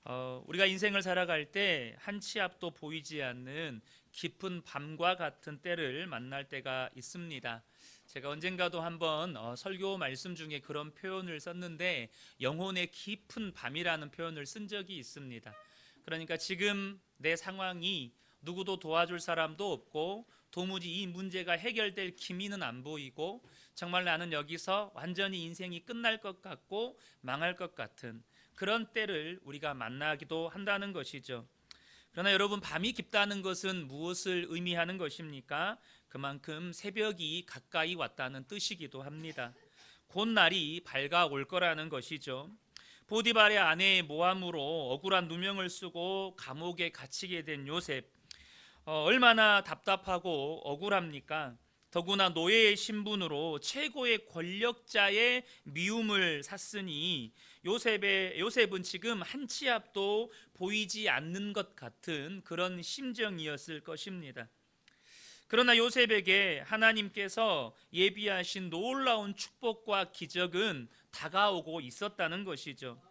우리가 인생을 살아갈 때 한 치 앞도 보이지 않는 깊은 밤과 같은 때를 만날 때가 있습니다. 제가 언젠가도 한번 설교 말씀 중에 그런 표현을 썼는데 영혼의 깊은 밤이라는 표현을 쓴 적이 있습니다. 그러니까 지금 내 상황이 누구도 도와줄 사람도 없고 도무지 이 문제가 해결될 기미는 안 보이고 정말 나는 여기서 완전히 인생이 끝날 것 같고 망할 것 같은 그런 때를 우리가 만나기도 한다는 것이죠. 그러나 여러분, 밤이 깊다는 것은 무엇을 의미하는 것입니까? 그만큼 새벽이 가까이 왔다는 뜻이기도 합니다. 곧 날이 밝아올 거라는 것이죠. 보디발의 아내의 모함으로 억울한 누명을 쓰고 감옥에 갇히게 된 요셉, 얼마나 답답하고 억울합니까? 더구나 노예의 신분으로 최고의 권력자의 미움을 샀으니 요셉은 지금 한 치 앞도 보이지 않는 것 같은 그런 심정이었을 것입니다. 그러나 요셉에게 하나님께서 예비하신 놀라운 축복과 기적은 다가오고 있었다는 것이죠.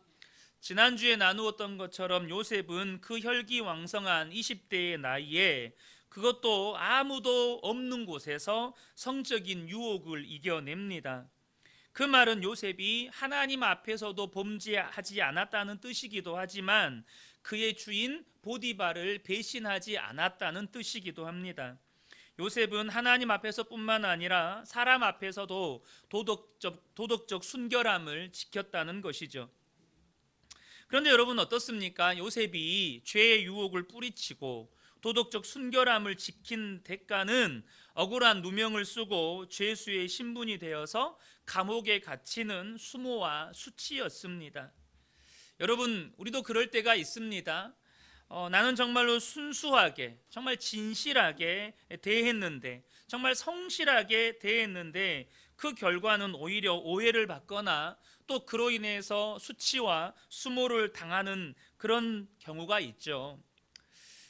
지난주에 나누었던 것처럼 요셉은 그 혈기왕성한 20대의 나이에, 그것도 아무도 없는 곳에서 성적인 유혹을 이겨냅니다. 그 말은 요셉이 하나님 앞에서도 범죄하지 않았다는 뜻이기도 하지만 그의 주인 보디발을 배신하지 않았다는 뜻이기도 합니다. 요셉은 하나님 앞에서뿐만 아니라 사람 앞에서도 도덕적 순결함을 지켰다는 것이죠. 그런데 여러분, 어떻습니까? 요셉이 죄의 유혹을 뿌리치고 도덕적 순결함을 지킨 대가는 억울한 누명을 쓰고 죄수의 신분이 되어서 감옥에 갇히는 수모와 수치였습니다. 여러분, 우리도 그럴 때가 있습니다. 나는 정말로 순수하게, 정말 진실하게 대했는데, 정말 성실하게 대했는데 그 결과는 오히려 오해를 받거나 또 그로 인해서 수치와 수모를 당하는 그런 경우가 있죠.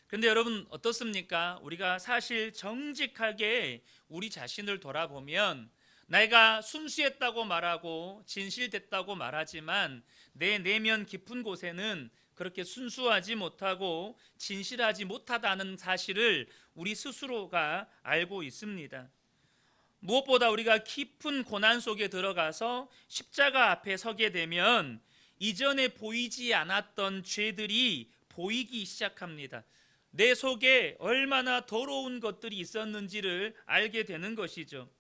그런데 여러분, 어떻습니까? 우리가 사실 정직하게 우리 자신을 돌아보면 내가 순수했다고 말하고 진실됐다고 말하지만 내 내면 깊은 곳에는 그렇게 순수하지 못하고 진실하지 못하다는 사실을 우리 스스로가 알고 있습니다. 무엇보다 우리가 깊은 고난 속에 들어가서 십자가 앞에 서게 되면 이전에 보이지 않았던 죄들이 보이기 시작합니다. 내 속에 얼마나 더러운 것들이 있었는지를 알게 되는 것이죠.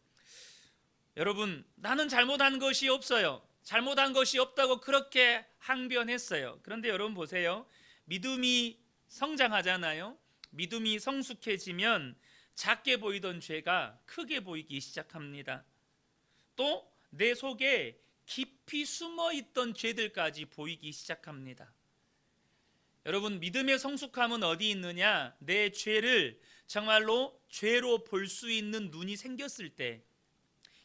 여러분, 나는 잘못한 것이 없어요. 잘못한 것이 없다고 그렇게 항변했어요. 그런데 여러분 보세요. 믿음이 성장하잖아요. 믿음이 성숙해지면 작게 보이던 죄가 크게 보이기 시작합니다. 또 내 속에 깊이 숨어 있던 죄들까지 보이기 시작합니다. 여러분, 믿음의 성숙함은 어디 있느냐? 내 죄를 정말로 죄로 볼 수 있는 눈이 생겼을 때,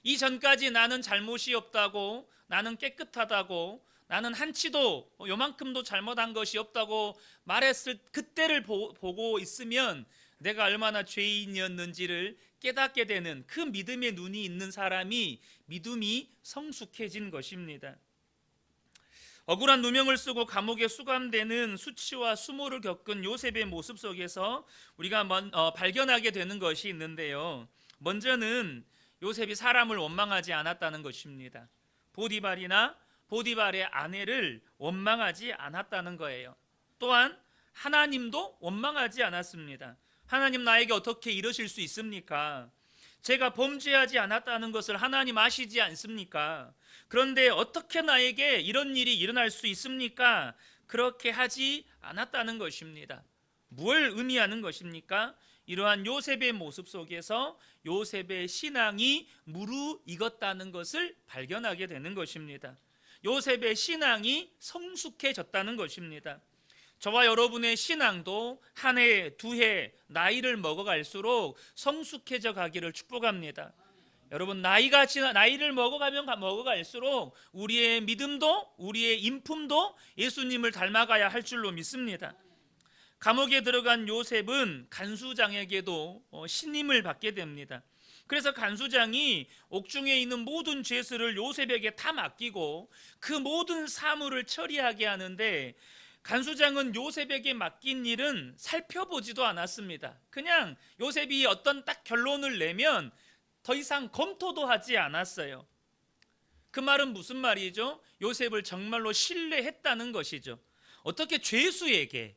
이전까지 나는 잘못이 없다고, 나는 깨끗하다고, 나는 한치도 요만큼도 잘못한 것이 없다고 말했을 그때를 보고 있으면 내가 얼마나 죄인이었는지를 깨닫게 되는 그 믿음의 눈이 있는 사람이 믿음이 성숙해진 것입니다. 억울한 누명을 쓰고 감옥에 수감되는 수치와 수모를 겪은 요셉의 모습 속에서 우리가 발견하게 되는 것이 있는데요. 먼저는 요셉이 사람을 원망하지 않았다는 것입니다. 보디발의 아내를 원망하지 않았다는 거예요. 또한 하나님도 원망하지 않았습니다. 하나님, 나에게 어떻게 이러실 수 있습니까? 제가 범죄하지 않았다는 것을 하나님 아시지 않습니까? 그런데 어떻게 나에게 이런 일이 일어날 수 있습니까? 그렇게 하지 않았다는 것입니다. 뭘 의미하는 것입니까? 이러한 요셉의 모습 속에서 요셉의 신앙이 무르익었다는 것을 발견하게 되는 것입니다. 요셉의 신앙이 성숙해졌다는 것입니다. 저와 여러분의 신앙도 한 해, 두 해 나이를 먹어갈수록 성숙해져 가기를 축복합니다. 여러분, 나이를 먹어가면 먹어갈수록 우리의 믿음도, 우리의 인품도 예수님을 닮아가야 할 줄로 믿습니다. 감옥에 들어간 요셉은 간수장에게도 신임을 받게 됩니다. 그래서 간수장이 옥중에 있는 모든 죄수를 요셉에게 다 맡기고 그 모든 사물을 처리하게 하는데, 간수장은 요셉에게 맡긴 일은 살펴보지도 않았습니다. 그냥 요셉이 어떤 딱 결론을 내면 더 이상 검토도 하지 않았어요. 그 말은 무슨 말이죠? 요셉을 정말로 신뢰했다는 것이죠. 어떻게 죄수에게,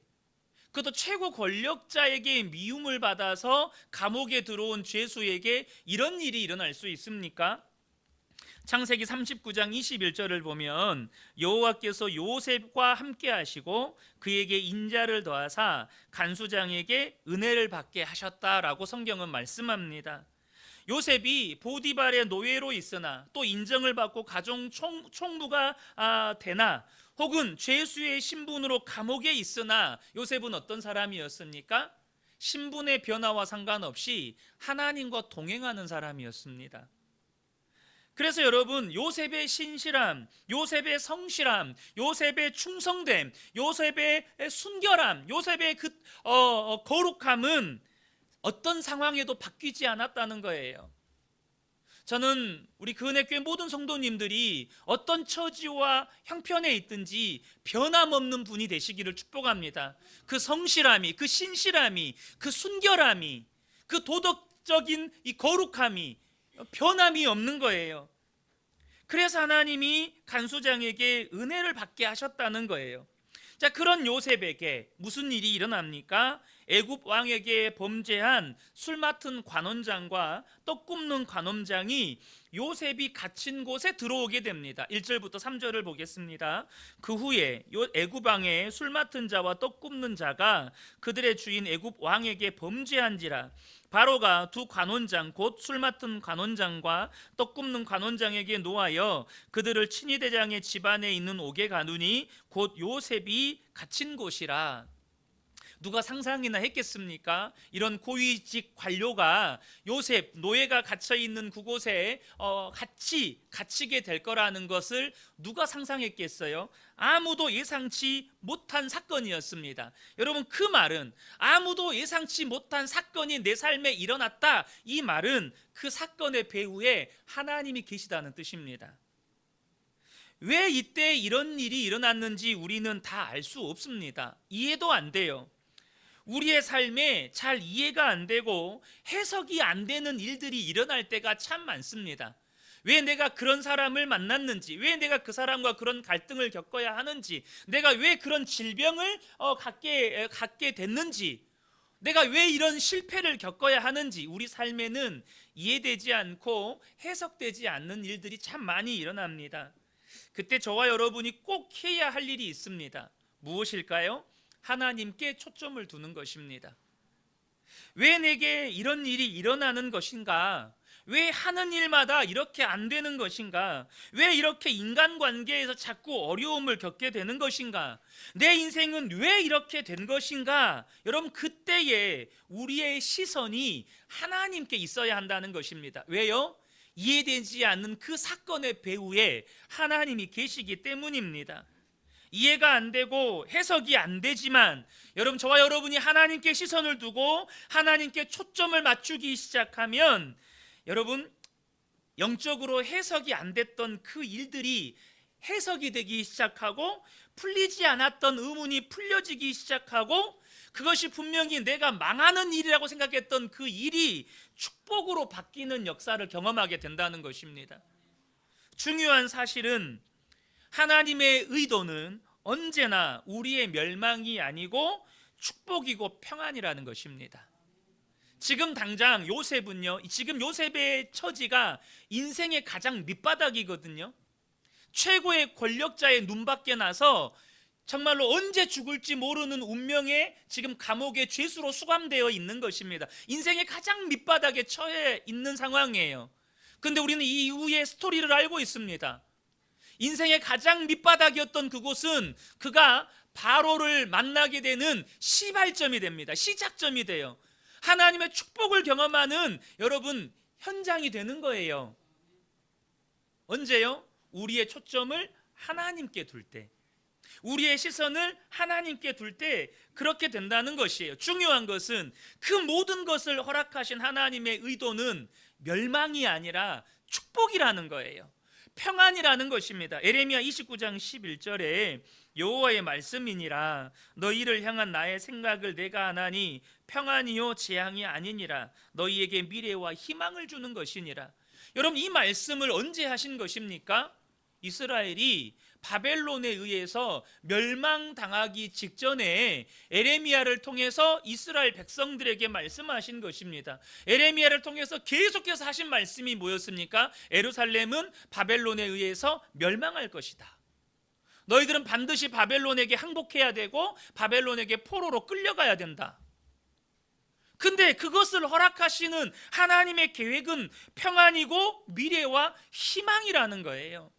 그것도 최고 권력자에게 미움을 받아서 감옥에 들어온 죄수에게 이런 일이 일어날 수 있습니까? 창세기 39장 21절을 보면 여호와께서 요셉과 함께 하시고 그에게 인자를 더하사 간수장에게 은혜를 받게 하셨다라고 성경은 말씀합니다. 요셉이 보디발의 노예로 있으나 또 인정을 받고 가정 총무가 되나 혹은 죄수의 신분으로 감옥에 있으나 요셉은 어떤 사람이었습니까? 신분의 변화와 상관없이 하나님과 동행하는 사람이었습니다. 그래서 여러분, 요셉의 신실함, 요셉의 성실함, 요셉의 충성됨, 요셉의 순결함, 요셉의 거룩함은 어떤 상황에도 바뀌지 않았다는 거예요. 저는 우리 그은혜교회 모든 성도님들이 어떤 처지와 형편에 있든지 변함없는 분이 되시기를 축복합니다. 그 성실함이, 그 신실함이, 그 순결함이, 그 도덕적인 이 거룩함이 변함이 없는 거예요. 그래서 하나님이 간수장에게 은혜를 받게 하셨다는 거예요. 자, 그런 요셉에게 무슨 일이 일어납니까? 애굽 왕에게 범죄한 술 맡은 관원장과 떡 굽는 관원장이 요셉이 갇힌 곳에 들어오게 됩니다. 1절부터 3절을 보겠습니다. 그 후에 애굽 왕의 술 맡은 자와 떡 굽는 자가 그들의 주인 애굽 왕에게 범죄한지라 바로가 두 관원장 곧 술 맡은 관원장과 떡 굽는 관원장에게 노하여 그들을 친위대장의 집안에 있는 옥에 가누니 곧 요셉이 갇힌 곳이라. 누가 상상이나 했겠습니까? 이런 고위직 관료가 요셉 노예가 갇혀 있는 그곳에 갇히게 될 거라는 것을 누가 상상했겠어요? 아무도 예상치 못한 사건이었습니다. 여러분, 그 말은 아무도 예상치 못한 사건이 내 삶에 일어났다, 이 말은 그 사건의 배후에 하나님이 계시다는 뜻입니다. 왜 이때 이런 일이 일어났는지 우리는 다 알 수 없습니다. 이해도 안 돼요. 우리의 삶에 잘 이해가 안 되고 해석이 안 되는 일들이 일어날 때가 참 많습니다. 왜 내가 그런 사람을 만났는지, 왜 내가 그 사람과 그런 갈등을 겪어야 하는지, 내가 왜 그런 질병을 갖게 됐는지, 내가 왜 이런 실패를 겪어야 하는지 우리 삶에는 이해되지 않고 해석되지 않는 일들이 참 많이 일어납니다. 그때 저와 여러분이 꼭 해야 할 일이 있습니다. 무엇일까요? 하나님께 초점을 두는 것입니다. 왜 내게 이런 일이 일어나는 것인가? 왜 하는 일마다 이렇게 안 되는 것인가? 왜 이렇게 인간관계에서 자꾸 어려움을 겪게 되는 것인가? 내 인생은 왜 이렇게 된 것인가? 여러분, 그때에 우리의 시선이 하나님께 있어야 한다는 것입니다. 왜요? 이해되지 않는 그 사건의 배후에 하나님이 계시기 때문입니다. 이해가 안 되고 해석이 안 되지만 여러분, 저와 여러분이 하나님께 시선을 두고 하나님께 초점을 맞추기 시작하면 여러분, 영적으로 해석이 안 됐던 그 일들이 해석이 되기 시작하고 풀리지 않았던 의문이 풀려지기 시작하고 그것이 분명히 내가 망하는 일이라고 생각했던 그 일이 축복으로 바뀌는 역사를 경험하게 된다는 것입니다. 중요한 사실은 하나님의 의도는 언제나 우리의 멸망이 아니고 축복이고 평안이라는 것입니다. 지금 당장 요셉은요, 지금 요셉의 처지가 인생의 가장 밑바닥이거든요. 최고의 권력자의 눈밖에 나서 정말로 언제 죽을지 모르는 운명에 지금 감옥에 죄수로 수감되어 있는 것입니다. 인생의 가장 밑바닥에 처해 있는 상황이에요. 그런데 우리는 이 이후의 스토리를 알고 있습니다. 인생의 가장 밑바닥이었던 그곳은 그가 바로를 만나게 되는 시발점이 됩니다. 시작점이 돼요. 하나님의 축복을 경험하는 여러분 현장이 되는 거예요. 언제요? 우리의 초점을 하나님께 둘 때, 우리의 시선을 하나님께 둘 때 그렇게 된다는 것이에요. 중요한 것은 그 모든 것을 허락하신 하나님의 의도는 멸망이 아니라 축복이라는 거예요. 평안이라는 것입니다. 예레미야 29장 11절에 여호와의 말씀이니라. 너희를 향한 나의 생각을 내가 아나니 평안이요 재앙이 아니니라. 너희에게 미래와 희망을 주는 것이니라. 여러분, 이 말씀을 언제 하신 것입니까? 이스라엘이 바벨론에 의해서 멸망당하기 직전에 에레미야를 통해서 이스라엘 백성들에게 말씀하신 것입니다. 에레미야를 통해서 계속해서 하신 말씀이 뭐였습니까? 예루살렘은 바벨론에 의해서 멸망할 것이다. 너희들은 반드시 바벨론에게 항복해야 되고 바벨론에게 포로로 끌려가야 된다. 근데 그것을 허락하시는 하나님의 계획은 평안이고 미래와 희망이라는 거예요.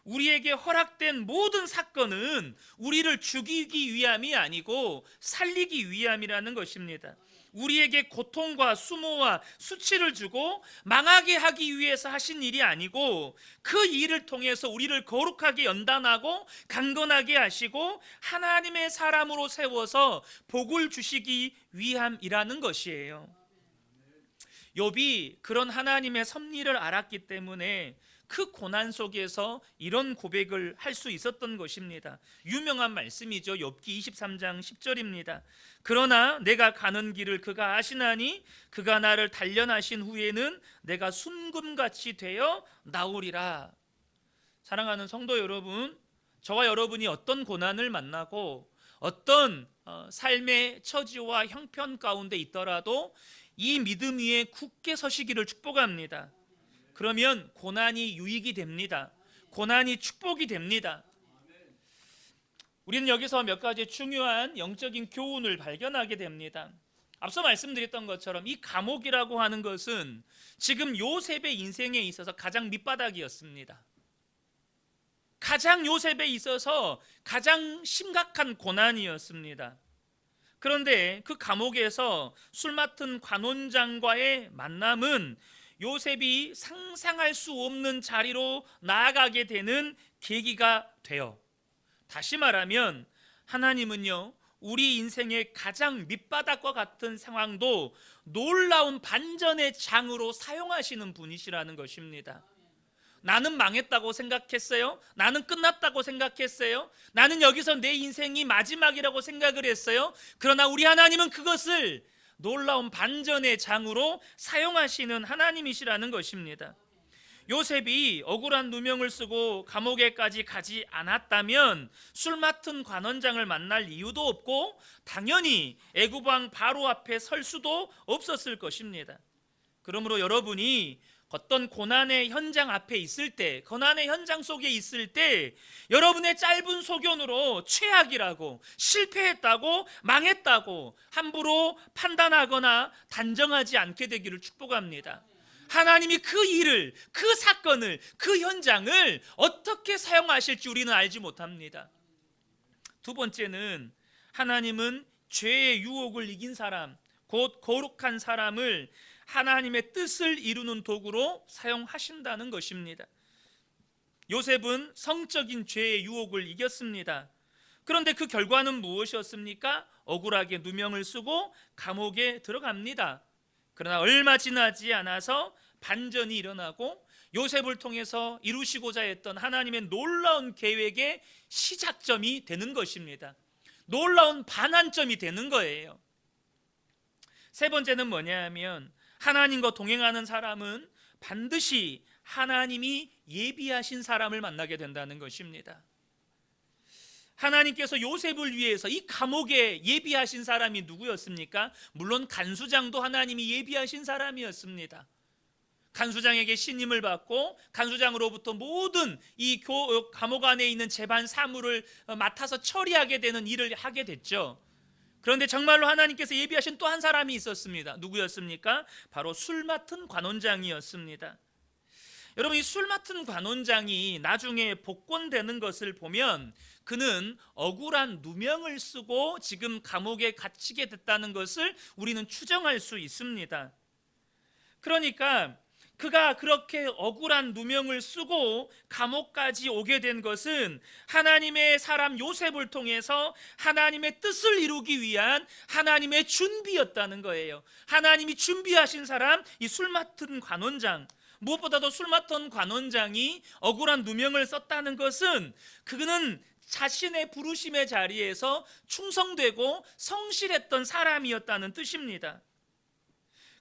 우리에게 허락된 모든 사건은 우리를 죽이기 위함이 아니고 살리기 위함이라는 것입니다. 우리에게 고통과 수모와 수치를 주고 망하게 하기 위해서 하신 일이 아니고 그 일을 통해서 우리를 거룩하게 연단하고 강건하게 하시고 하나님의 사람으로 세워서 복을 주시기 위함이라는 것이에요. 욥이 그런 하나님의 섭리를 알았기 때문에 그 고난 속에서 이런 고백을 할 수 있었던 것입니다. 유명한 말씀이죠. 욥기 23장 10절입니다. 그러나 내가 가는 길을 그가 아시나니 그가 나를 단련하신 후에는 내가 순금같이 되어 나오리라. 사랑하는 성도 여러분, 저와 여러분이 어떤 고난을 만나고 어떤 삶의 처지와 형편 가운데 있더라도 이 믿음 위에 굳게 서시기를 축복합니다. 그러면 고난이 유익이 됩니다. 고난이 축복이 됩니다. 우리는 여기서 몇 가지 중요한 영적인 교훈을 발견하게 됩니다. 앞서 말씀드렸던 것처럼 이 감옥이라고 하는 것은 지금 요셉의 인생에 있어서 가장 밑바닥이었습니다. 가장 요셉에 있어서 가장 심각한 고난이었습니다. 그런데 그 감옥에서 술 맡은 관원장과의 만남은 요셉이 상상할 수 없는 자리로 나아가게 되는 계기가 돼요. 다시 말하면 하나님은요, 우리 인생의 가장 밑바닥과 같은 상황도 놀라운 반전의 장으로 사용하시는 분이시라는 것입니다. 나는 망했다고 생각했어요? 나는 끝났다고 생각했어요? 나는 여기서 내 인생이 마지막이라고 생각을 했어요? 그러나 우리 하나님은 그것을 놀라운 반전의 장으로 사용하시는 하나님이시라는 것입니다. 요셉이 억울한 누명을 쓰고 감옥에까지 가지 않았다면 술 맡은 관원장을 만날 이유도 없고 당연히 애굽 왕 바로 앞에 설 수도 없었을 것입니다. 그러므로 여러분이 어떤 고난의 현장 앞에 있을 때, 고난의 현장 속에 있을 때 여러분의 짧은 소견으로 최악이라고, 실패했다고, 망했다고 함부로 판단하거나 단정하지 않게 되기를 축복합니다. 하나님이 그 일을, 그 사건을, 그 현장을 어떻게 사용하실지 우리는 알지 못합니다. 두 번째는 하나님은 죄의 유혹을 이긴 사람, 곧 거룩한 사람을 하나님의 뜻을 이루는 도구로 사용하신다는 것입니다. 요셉은 성적인 죄의 유혹을 이겼습니다. 그런데 그 결과는 무엇이었습니까? 억울하게 누명을 쓰고 감옥에 들어갑니다. 그러나 얼마 지나지 않아서 반전이 일어나고 요셉을 통해서 이루시고자 했던 하나님의 놀라운 계획의 시작점이 되는 것입니다. 놀라운 반환점이 되는 거예요. 세 번째는 뭐냐 하면 하나님과 동행하는 사람은 반드시 하나님이 예비하신 사람을 만나게 된다는 것입니다. 하나님께서 요셉을 위해서 이 감옥에 예비하신 사람이 누구였습니까? 물론 간수장도 하나님이 예비하신 사람이었습니다. 간수장에게 신임을 받고 간수장으로부터 모든 이 감옥 안에 있는 재반 사무를 맡아서 처리하게 되는 일을 하게 됐죠. 그런데 정말로 하나님께서 예비하신 또 한 사람이 있었습니다. 누구였습니까? 바로 술 맡은 관원장이었습니다. 여러분, 이 술 맡은 관원장이 나중에 복권되는 것을 보면 그는 억울한 누명을 쓰고 지금 감옥에 갇히게 됐다는 것을 우리는 추정할 수 있습니다. 그러니까 그가 그렇게 억울한 누명을 쓰고 감옥까지 오게 된 것은 하나님의 사람 요셉을 통해서 하나님의 뜻을 이루기 위한 하나님의 준비였다는 거예요. 하나님이 준비하신 사람, 이 술 맡은 관원장, 무엇보다도 술 맡던 관원장이 억울한 누명을 썼다는 것은 그는 자신의 부르심의 자리에서 충성되고 성실했던 사람이었다는 뜻입니다.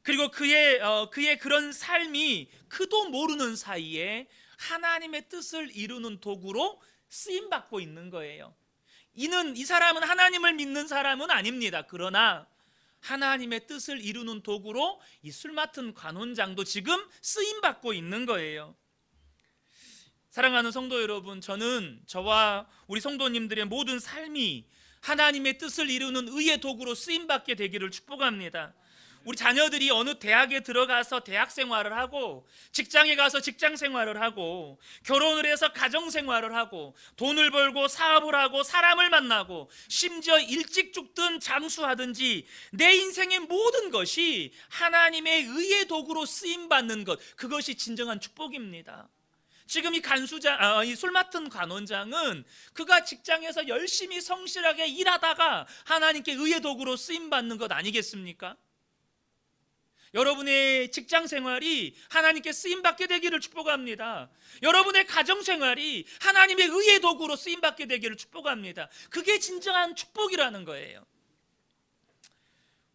그리고 그의 그런 삶이 그도 모르는 사이에 하나님의 뜻을 이루는 도구로 쓰임받고 있는 거예요. 이 사람은 하나님을 믿는 사람은 아닙니다. 그러나 하나님의 뜻을 이루는 도구로 이 술 맡은 관원장도 지금 쓰임받고 있는 거예요. 사랑하는 성도 여러분, 저는 저와 우리 성도님들의 모든 삶이 하나님의 뜻을 이루는 의의 도구로 쓰임받게 되기를 축복합니다. 우리 자녀들이 어느 대학에 들어가서 대학 생활을 하고, 직장에 가서 직장 생활을 하고, 결혼을 해서 가정 생활을 하고, 돈을 벌고 사업을 하고 사람을 만나고, 심지어 일찍 죽든 잠수하든지 내 인생의 모든 것이 하나님의 의의 도구로 쓰임받는 것, 그것이 진정한 축복입니다. 지금 이 술 맡은 관원장은 그가 직장에서 열심히 성실하게 일하다가 하나님께 의의 도구로 쓰임받는 것 아니겠습니까? 여러분의 직장 생활이 하나님께 쓰임받게 되기를 축복합니다. 여러분의 가정 생활이 하나님의 의의 도구로 쓰임받게 되기를 축복합니다. 그게 진정한 축복이라는 거예요.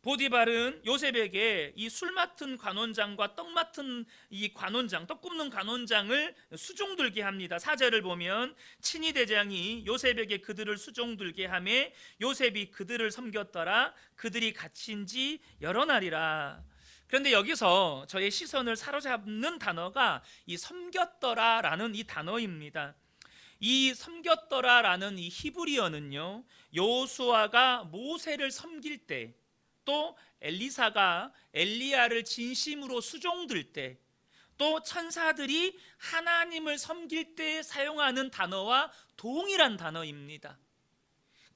보디발은 요셉에게 이 술 맡은 관원장과 떡 맡은 이 관원장, 떡 굽는 관원장을 수종들게 합니다. 4절을 보면 친위 대장이 요셉에게 그들을 수종들게 하매 요셉이 그들을 섬겼더라. 그들이 갇힌 지 여러 날이라. 그런데 여기서 저의 시선을 사로잡는 단어가 이 섬겼더라라는 이 단어입니다. 이 섬겼더라라는 이 히브리어는요, 여호수아가 모세를 섬길 때, 또 엘리사가 엘리야를 진심으로 수종들 때, 또 천사들이 하나님을 섬길 때 사용하는 단어와 동일한 단어입니다.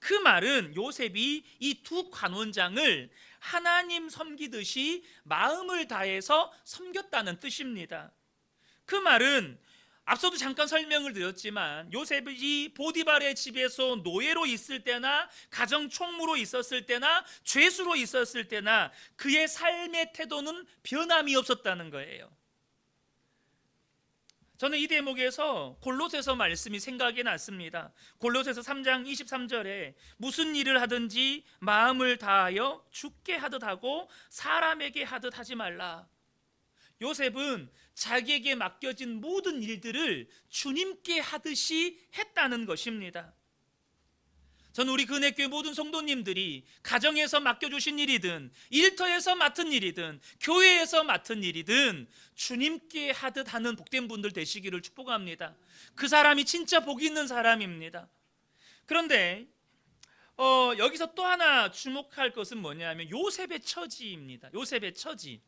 그 말은 요셉이 이 두 관원장을 하나님 섬기듯이 마음을 다해서 섬겼다는 뜻입니다. 그 말은 앞서도 잠깐 설명을 드렸지만 요셉이 보디발의 집에서 노예로 있을 때나 가정 총무로 있었을 때나 죄수로 있었을 때나 그의 삶의 태도는 변함이 없었다는 거예요. 저는 이 대목에서 골로새서 말씀이 생각이 났습니다. 골로새서 3장 23절에 무슨 일을 하든지 마음을 다하여 주께 하듯 하고 사람에게 하듯 하지 말라. 요셉은 자기에게 맡겨진 모든 일들을 주님께 하듯이 했다는 것입니다. 저는 우리 근혜교회 모든 성도님들이 가정에서 맡겨주신 일이든 일터에서 맡은 일이든 교회에서 맡은 일이든 주님께 하듯 하는 복된 분들 되시기를 축복합니다. 그 사람이 진짜 복이 있는 사람입니다. 그런데 여기서 또 하나 주목할 것은 뭐냐면 요셉의 처지입니다. 요셉의 처지.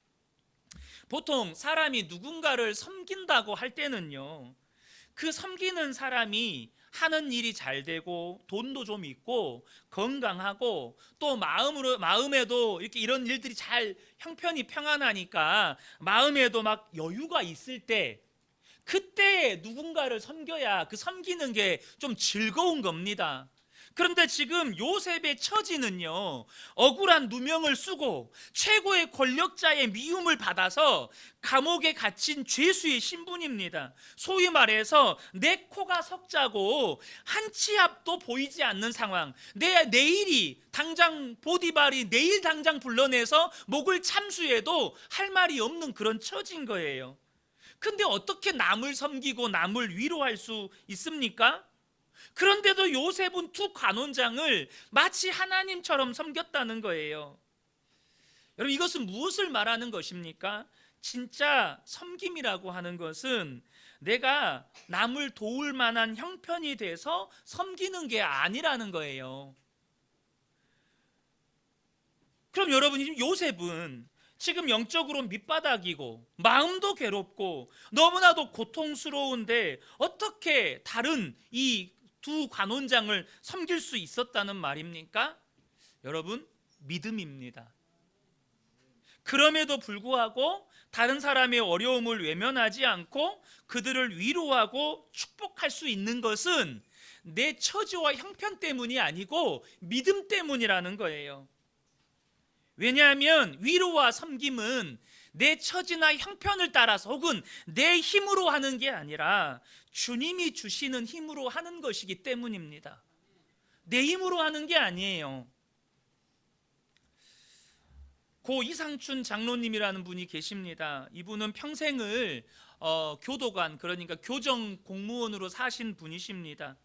보통 사람이 누군가를 섬긴다고 할 때는요, 그 섬기는 사람이 하는 일이 잘 되고 돈도 좀 있고 건강하고 또 마음에도 이렇게 이런 일들이 잘 형편이 평안하니까 마음에도 막 여유가 있을 때, 그때 누군가를 섬겨야 그 섬기는 게 좀 즐거운 겁니다. 그런데 지금 요셉의 처지는요, 억울한 누명을 쓰고 최고의 권력자의 미움을 받아서 감옥에 갇힌 죄수의 신분입니다. 소위 말해서 내 코가 석자고 한 치 앞도 보이지 않는 상황. 내일이 당장 보디발이 내일 당장 불러내서 목을 참수해도 할 말이 없는 그런 처지인 거예요. 근데 어떻게 남을 섬기고 남을 위로할 수 있습니까? 그런데도 요셉은 두 관원장을 마치 하나님처럼 섬겼다는 거예요. 여러분, 이것은 무엇을 말하는 것입니까? 진짜 섬김이라고 하는 것은 내가 남을 도울 만한 형편이 돼서 섬기는 게 아니라는 거예요. 그럼 여러분, 요셉은 지금 영적으로 밑바닥이고 마음도 괴롭고 너무나도 고통스러운데 어떻게 다른 이 두 관원장을 섬길 수 있었다는 말입니까? 여러분, 믿음입니다. 그럼에도 불구하고 다른 사람의 어려움을 외면하지 않고 그들을 위로하고 축복할 수 있는 것은 내 처지와 형편 때문이 아니고 믿음 때문이라는 거예요. 왜냐하면 위로와 섬김은 내 처지나 형편을 따라서 혹은 내 힘으로 하는 게 아니라 주님이 주시는 힘으로 하는 것이기 때문입니다. 내 힘으로 하는 게 아니에요. 고 이상춘 장로님이라는 분이 계십니다. 이분은 평생을 교도관, 그러니까 교정 공무원으로 사신 분이십니다.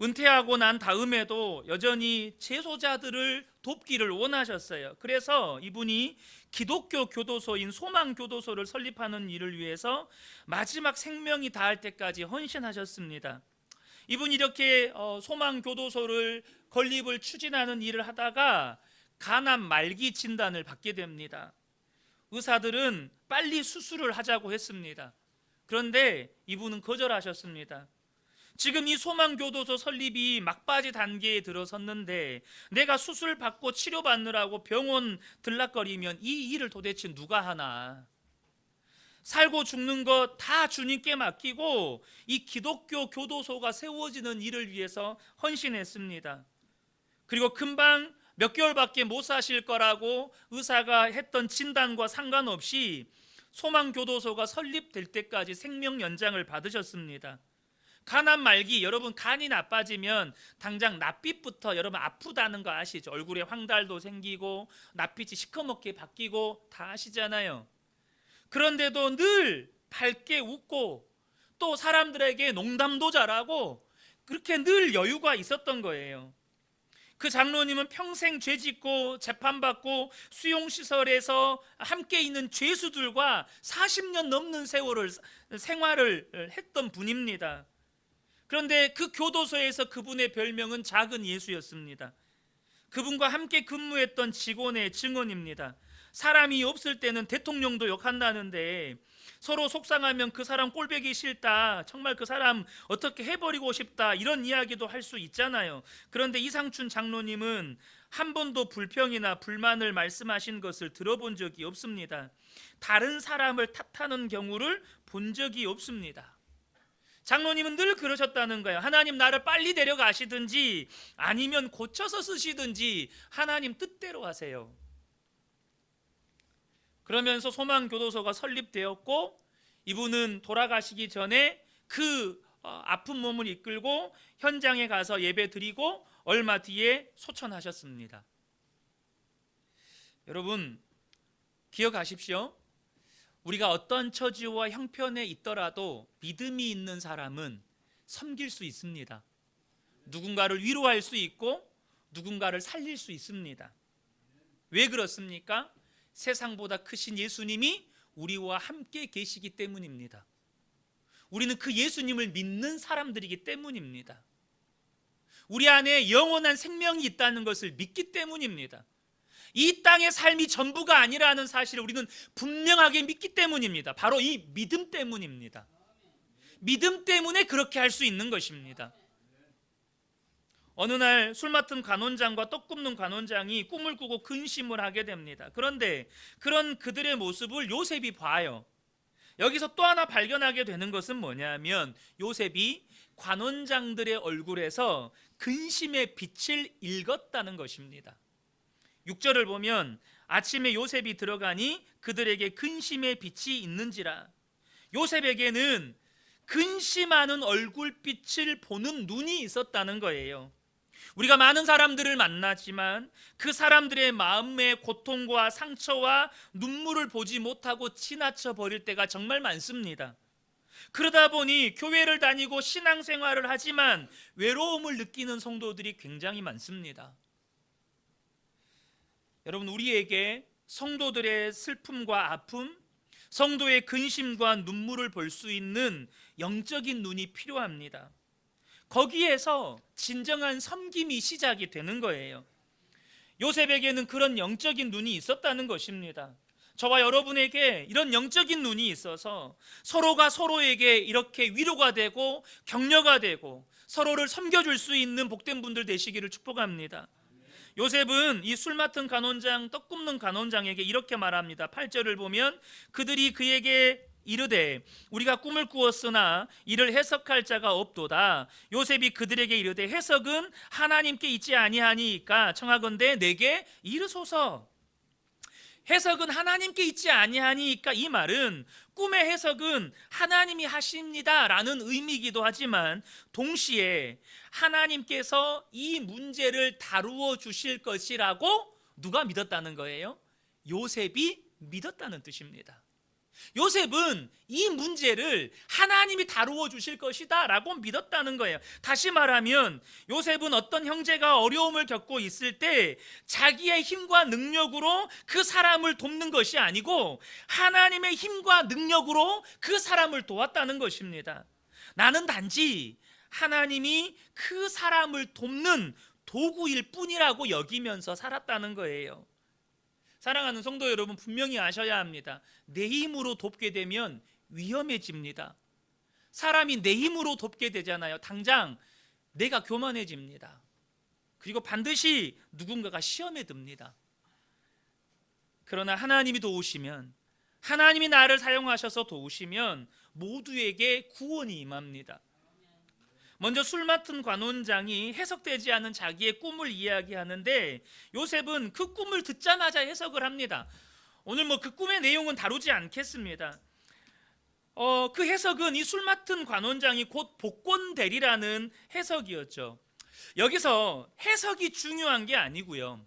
은퇴하고 난 다음에도 여전히 재소자들을 돕기를 원하셨어요. 그래서 이분이 기독교 교도소인 소망교도소를 설립하는 일을 위해서 마지막 생명이 닿을 때까지 헌신하셨습니다. 이분이 이렇게 소망교도소를 건립을 추진하는 일을 하다가 간암 말기 진단을 받게 됩니다. 의사들은 빨리 수술을 하자고 했습니다. 그런데 이분은 거절하셨습니다. 지금 이 소망교도소 설립이 막바지 단계에 들어섰는데 내가 수술 받고 치료받느라고 병원 들락거리면 이 일을 도대체 누가 하나? 살고 죽는 것 다 주님께 맡기고 이 기독교 교도소가 세워지는 일을 위해서 헌신했습니다. 그리고 금방 몇 개월밖에 못 사실 거라고 의사가 했던 진단과 상관없이 소망교도소가 설립될 때까지 생명 연장을 받으셨습니다. 간암 말기, 여러분 간이 나빠지면 당장 낯빛부터 여러분 아프다는 거 아시죠? 얼굴에 황달도 생기고 낯빛이 시커멓게 바뀌고 다 아시잖아요. 그런데도 늘 밝게 웃고 또 사람들에게 농담도 잘하고 그렇게 늘 여유가 있었던 거예요. 그 장로님은 평생 죄짓고 재판받고 수용시설에서 함께 있는 죄수들과 40년 넘는 세월을 생활을 했던 분입니다. 그런데 그 교도소에서 그분의 별명은 작은 예수였습니다. 그분과 함께 근무했던 직원의 증언입니다. 사람이 없을 때는 대통령도 욕한다는데 서로 속상하면 그 사람 꼴보기 싫다, 정말 그 사람 어떻게 해버리고 싶다, 이런 이야기도 할 수 있잖아요. 그런데 이상춘 장로님은 한 번도 불평이나 불만을 말씀하신 것을 들어본 적이 없습니다. 다른 사람을 탓하는 경우를 본 적이 없습니다. 장로님은 늘 그러셨다는 거예요. 하나님 나를 빨리 데려가시든지 아니면 고쳐서 쓰시든지 하나님 뜻대로 하세요. 그러면서 소망교도소가 설립되었고 이분은 돌아가시기 전에 그 아픈 몸을 이끌고 현장에 가서 예배 드리고 얼마 뒤에 소천하셨습니다. 여러분 기억하십시오. 우리가 어떤 처지와 형편에 있더라도 믿음이 있는 사람은 섬길 수 있습니다. 누군가를 위로할 수 있고 누군가를 살릴 수 있습니다. 왜 그렇습니까? 세상보다 크신 예수님이 우리와 함께 계시기 때문입니다. 우리는 그 예수님을 믿는 사람들이기 때문입니다. 우리 안에 영원한 생명이 있다는 것을 믿기 때문입니다. 이 땅의 삶이 전부가 아니라는 사실을 우리는 분명하게 믿기 때문입니다. 바로 이 믿음 때문입니다. 믿음 때문에 그렇게 할 수 있는 것입니다. 어느 날 술 맡은 간원장과 떡 굽는 간원장이 꿈을 꾸고 근심을 하게 됩니다. 그런데 그런 그들의 모습을 요셉이 봐요. 여기서 또 하나 발견하게 되는 것은 뭐냐면 요셉이 관원장들의 얼굴에서 근심의 빛을 읽었다는 것입니다. 6절을 보면 아침에 요셉이 들어가니 그들에게 근심의 빛이 있는지라. 요셉에게는 근심하는 얼굴빛을 보는 눈이 있었다는 거예요. 우리가 많은 사람들을 만나지만 그 사람들의 마음의 고통과 상처와 눈물을 보지 못하고 지나쳐 버릴 때가 정말 많습니다. 그러다 보니 교회를 다니고 신앙생활을 하지만 외로움을 느끼는 성도들이 굉장히 많습니다. 여러분 우리에게 성도들의 슬픔과 아픔, 성도의 근심과 눈물을 볼 수 있는 영적인 눈이 필요합니다. 거기에서 진정한 섬김이 시작이 되는 거예요. 요셉에게는 그런 영적인 눈이 있었다는 것입니다. 저와 여러분에게 이런 영적인 눈이 있어서 서로가 서로에게 이렇게 위로가 되고 격려가 되고 서로를 섬겨줄 수 있는 복된 분들 되시기를 축복합니다. 요셉은 이 술 맡은 간원장, 떡 굽는 간원장에게 이렇게 말합니다. 8절을 보면 그들이 그에게 이르되 우리가 꿈을 꾸었으나 이를 해석할 자가 없도다. 요셉이 그들에게 이르되 해석은 하나님께 있지 아니하니까 청하건대 내게 이르소서. 해석은 하나님께 있지 아니하니까 이 말은 꿈의 해석은 하나님이 하십니다 라는 의미이기도 하지만 동시에 하나님께서 이 문제를 다루어 주실 것이라고 누가 믿었다는 거예요? 요셉이 믿었다는 뜻입니다. 요셉은 이 문제를 하나님이 다루어 주실 것이다 라고 믿었다는 거예요. 다시 말하면 요셉은 어떤 형제가 어려움을 겪고 있을 때 자기의 힘과 능력으로 그 사람을 돕는 것이 아니고 하나님의 힘과 능력으로 그 사람을 도왔다는 것입니다. 나는 단지 하나님이 그 사람을 돕는 도구일 뿐이라고 여기면서 살았다는 거예요. 사랑하는 성도 여러분, 분명히 아셔야 합니다. 내 힘으로 돕게 되면 위험해집니다. 사람이 내 힘으로 돕게 되잖아요. 당장 내가 교만해집니다. 그리고 반드시 누군가가 시험에 듭니다. 그러나 하나님이 도우시면, 하나님이 나를 사용하셔서 도우시면 모두에게 구원이 임합니다. 먼저 술 맡은 관원장이 해석되지 않은 자기의 꿈을 이야기하는데 요셉은 그 꿈을 듣자마자 해석을 합니다. 오늘 그 꿈의 내용은 다루지 않겠습니다. 그 해석은 이 술 맡은 관원장이 곧 복권 대리라는 해석이었죠. 여기서 해석이 중요한 게 아니고요.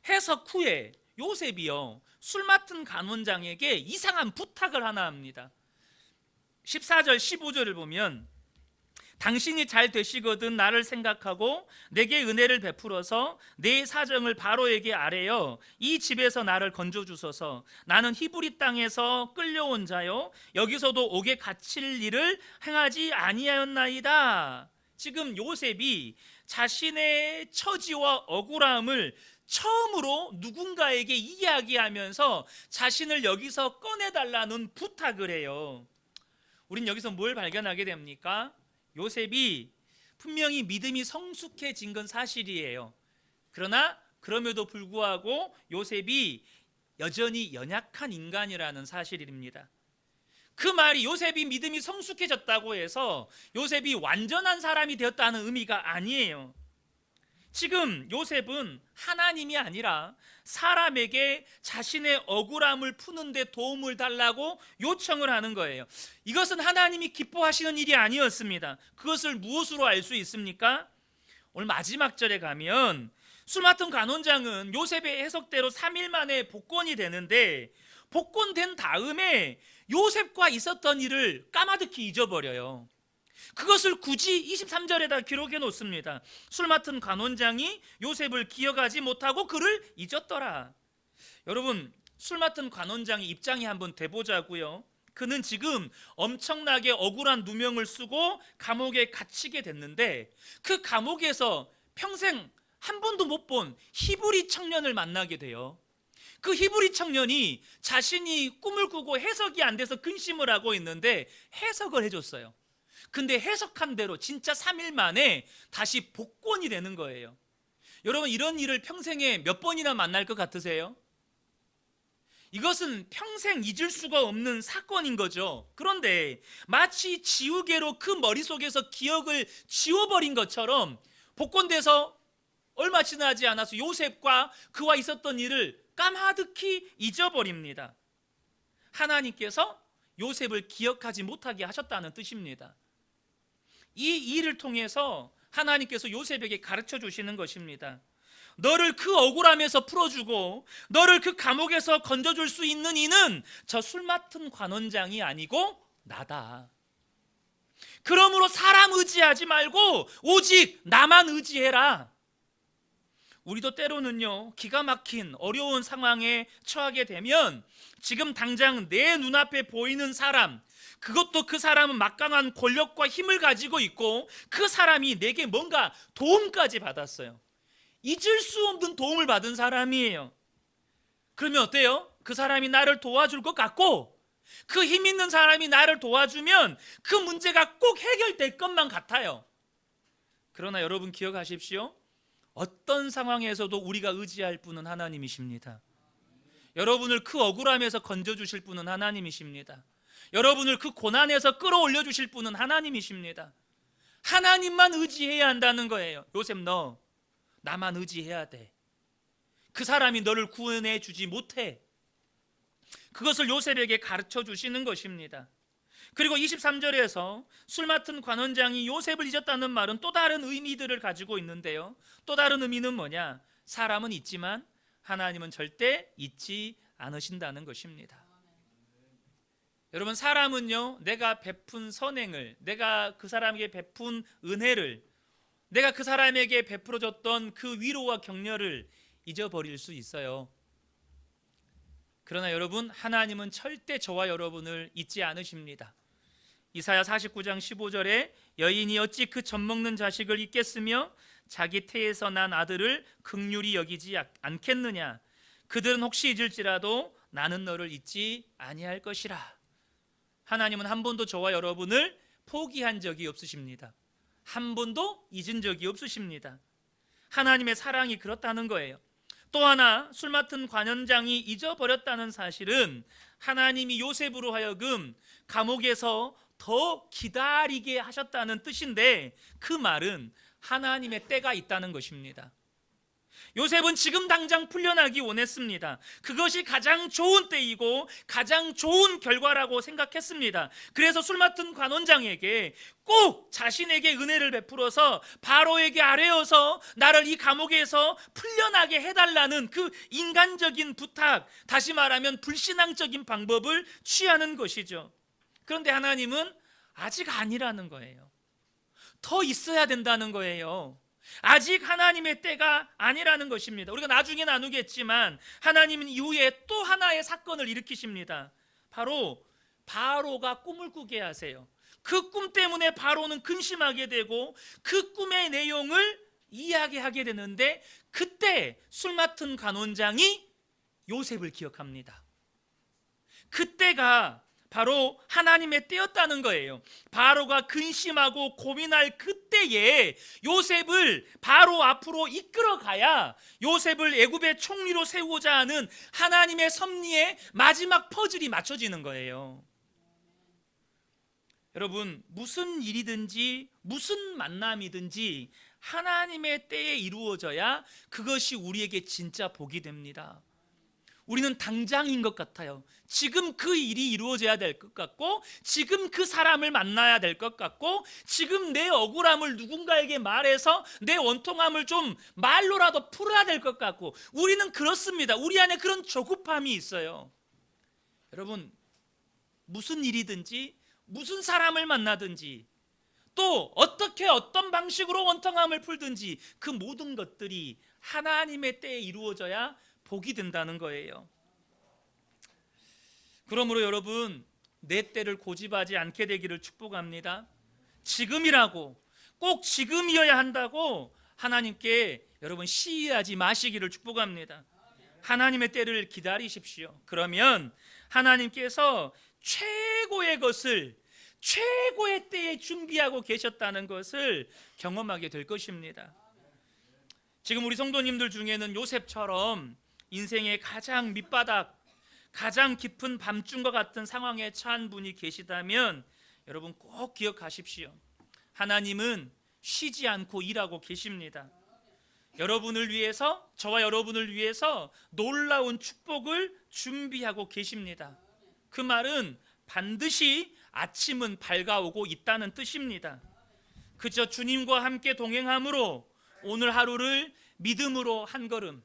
해석 후에 요셉이요 술 맡은 관원장에게 이상한 부탁을 하나 합니다. 14절 15절을 보면 당신이 잘 되시거든 나를 생각하고 내게 은혜를 베풀어서 내 사정을 바로에게 아뢰어 이 집에서 나를 건져주소서. 나는 히브리 땅에서 끌려온 자요 여기서도 옥에 갇힐 일을 행하지 아니하였나이다. 지금 요셉이 자신의 처지와 억울함을 처음으로 누군가에게 이야기하면서 자신을 여기서 꺼내달라는 부탁을 해요. 우린 여기서 뭘 발견하게 됩니까? 요셉이 분명히 믿음이 성숙해진 건 사실이에요. 그러나 그럼에도 불구하고 요셉이 여전히 연약한 인간이라는 사실입니다. 그 말이 요셉이 믿음이 성숙해졌다고 해서 요셉이 완전한 사람이 되었다는 의미가 아니에요. 지금 요셉은 하나님이 아니라 사람에게 자신의 억울함을 푸는데 도움을 달라고 요청을 하는 거예요. 이것은 하나님이 기뻐하시는 일이 아니었습니다. 그것을 무엇으로 알 수 있습니까? 오늘 마지막 절에 가면 술 맡은 관원장은 요셉의 해석대로 3일 만에 복권이 되는데 복권된 다음에 요셉과 있었던 일을 까마득히 잊어버려요. 그것을 굳이 23절에다 기록해 놓습니다. 술 맡은 관원장이 요셉을 기억하지 못하고 그를 잊었더라. 여러분, 술 맡은 관원장의 입장이 한번 돼보자고요. 그는 지금 엄청나게 억울한 누명을 쓰고 감옥에 갇히게 됐는데 그 감옥에서 평생 한 번도 못 본 히브리 청년을 만나게 돼요. 그 히브리 청년이 자신이 꿈을 꾸고 해석이 안 돼서 근심을 하고 있는데 해석을 해줬어요. 근데 해석한 대로 진짜 3일 만에 다시 복권이 되는 거예요. 여러분, 이런 일을 평생에 몇 번이나 만날 것 같으세요? 이것은 평생 잊을 수가 없는 사건인 거죠. 그런데 마치 지우개로 그 머릿속에서 기억을 지워버린 것처럼 복권돼서 얼마 지나지 않아서 요셉과 그와 있었던 일을 까마득히 잊어버립니다. 하나님께서 요셉을 기억하지 못하게 하셨다는 뜻입니다. 이 일을 통해서 하나님께서 요셉에게 가르쳐 주시는 것입니다. 너를 그 억울함에서 풀어주고 너를 그 감옥에서 건져줄 수 있는 이는 저 술 맡은 관원장이 아니고 나다. 그러므로 사람 의지하지 말고 오직 나만 의지해라. 우리도 때로는요 기가 막힌 어려운 상황에 처하게 되면 지금 당장 내 눈앞에 보이는 사람, 그것도 그 사람은 막강한 권력과 힘을 가지고 있고 그 사람이 내게 뭔가 도움까지 받았어요. 잊을 수 없는 도움을 받은 사람이에요. 그러면 어때요? 그 사람이 나를 도와줄 것 같고 그 힘 있는 사람이 나를 도와주면 그 문제가 꼭 해결될 것만 같아요. 그러나 여러분 기억하십시오. 어떤 상황에서도 우리가 의지할 분은 하나님이십니다. 여러분을 그 억울함에서 건져주실 분은 하나님이십니다. 여러분을 그 고난에서 끌어올려 주실 분은 하나님이십니다. 하나님만 의지해야 한다는 거예요. 요셉, 너 나만 의지해야 돼. 그 사람이 너를 구원해 주지 못해. 그것을 요셉에게 가르쳐 주시는 것입니다. 그리고 23절에서 술 맡은 관원장이 요셉을 잊었다는 말은 또 다른 의미들을 가지고 있는데요. 또 다른 의미는 뭐냐? 사람은 잊지만 하나님은 절대 잊지 않으신다는 것입니다. 여러분, 사람은요, 내가 베푼 선행을, 내가 그 사람에게 베푼 은혜를, 내가 그 사람에게 베풀어줬던 그 위로와 격려를 잊어버릴 수 있어요. 그러나 여러분, 하나님은 절대 저와 여러분을 잊지 않으십니다. 이사야 49장 15절에 여인이 어찌 그 젖먹는 자식을 잊겠으며 자기 태에서 난 아들을 긍휼히 여기지 않겠느냐. 그들은 혹시 잊을지라도 나는 너를 잊지 아니할 것이라. 하나님은 한 번도 저와 여러분을 포기한 적이 없으십니다. 한 번도 잊은 적이 없으십니다. 하나님의 사랑이 그렇다는 거예요. 또 하나, 술 맡은 관원장이 잊어버렸다는 사실은 하나님이 요셉으로 하여금 감옥에서 더 기다리게 하셨다는 뜻인데, 그 말은 하나님의 때가 있다는 것입니다. 요셉은 지금 당장 풀려나기 원했습니다. 그것이 가장 좋은 때이고 가장 좋은 결과라고 생각했습니다. 그래서 술 맡은 관원장에게 꼭 자신에게 은혜를 베풀어서 바로에게 아뢰어서 나를 이 감옥에서 풀려나게 해달라는 그 인간적인 부탁, 다시 말하면 불신앙적인 방법을 취하는 것이죠. 그런데 하나님은 아직 아니라는 거예요. 더 있어야 된다는 거예요. 아직 하나님의 때가 아니라는 것입니다. 우리가 나중에 나누겠지만 하나님은 이후에 또 하나의 사건을 일으키십니다. 바로 바로가 꿈을 꾸게 하세요. 그 꿈 때문에 바로는 근심하게 되고 그 꿈의 내용을 이야기하게 되는데, 그때 술 맡은 관원장이 요셉을 기억합니다. 그때가 바로 하나님의 때였다는 거예요. 바로가 근심하고 고민할 그때에 요셉을 바로 앞으로 이끌어가야 요셉을 애굽의 총리로 세우고자 하는 하나님의 섭리의 마지막 퍼즐이 맞춰지는 거예요. 여러분, 무슨 일이든지 무슨 만남이든지 하나님의 때에 이루어져야 그것이 우리에게 진짜 복이 됩니다. 우리는 당장인 것 같아요. 지금 그 일이 이루어져야 될 것 같고, 지금 그 사람을 만나야 될 것 같고, 지금 내 억울함을 누군가에게 말해서 내 원통함을 좀 말로라도 풀어야 될 것 같고, 우리는 그렇습니다. 우리 안에 그런 조급함이 있어요. 여러분, 무슨 일이든지 무슨 사람을 만나든지 또 어떻게 어떤 방식으로 원통함을 풀든지 그 모든 것들이 하나님의 때에 이루어져야 복이 된다는 거예요. 그러므로 여러분, 내 때를 고집하지 않게 되기를 축복합니다. 지금이라고, 꼭 지금이어야 한다고 하나님께 여러분 시위하지 마시기를 축복합니다. 하나님의 때를 기다리십시오. 그러면 하나님께서 최고의 것을 최고의 때에 준비하고 계셨다는 것을 경험하게 될 것입니다. 지금 우리 성도님들 중에는 요셉처럼 인생의 가장 밑바닥, 가장 깊은 밤중과 같은 상황에 처한 분이 계시다면 여러분 꼭 기억하십시오. 하나님은 쉬지 않고 일하고 계십니다. 여러분을 위해서, 저와 여러분을 위해서 놀라운 축복을 준비하고 계십니다. 그 말은 반드시 아침은 밝아오고 있다는 뜻입니다. 그저 주님과 함께 동행함으로 오늘 하루를 믿음으로 한 걸음,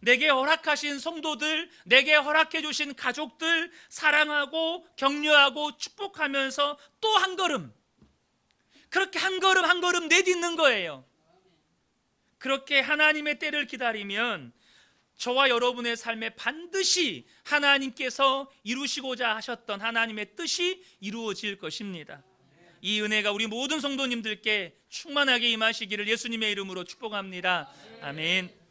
내게 허락하신 성도들, 내게 허락해 주신 가족들 사랑하고 격려하고 축복하면서 또 한 걸음, 그렇게 한 걸음 한 걸음 내딛는 거예요. 그렇게 하나님의 때를 기다리면 저와 여러분의 삶에 반드시 하나님께서 이루시고자 하셨던 하나님의 뜻이 이루어질 것입니다. 이 은혜가 우리 모든 성도님들께 충만하게 임하시기를 예수님의 이름으로 축복합니다. 아멘.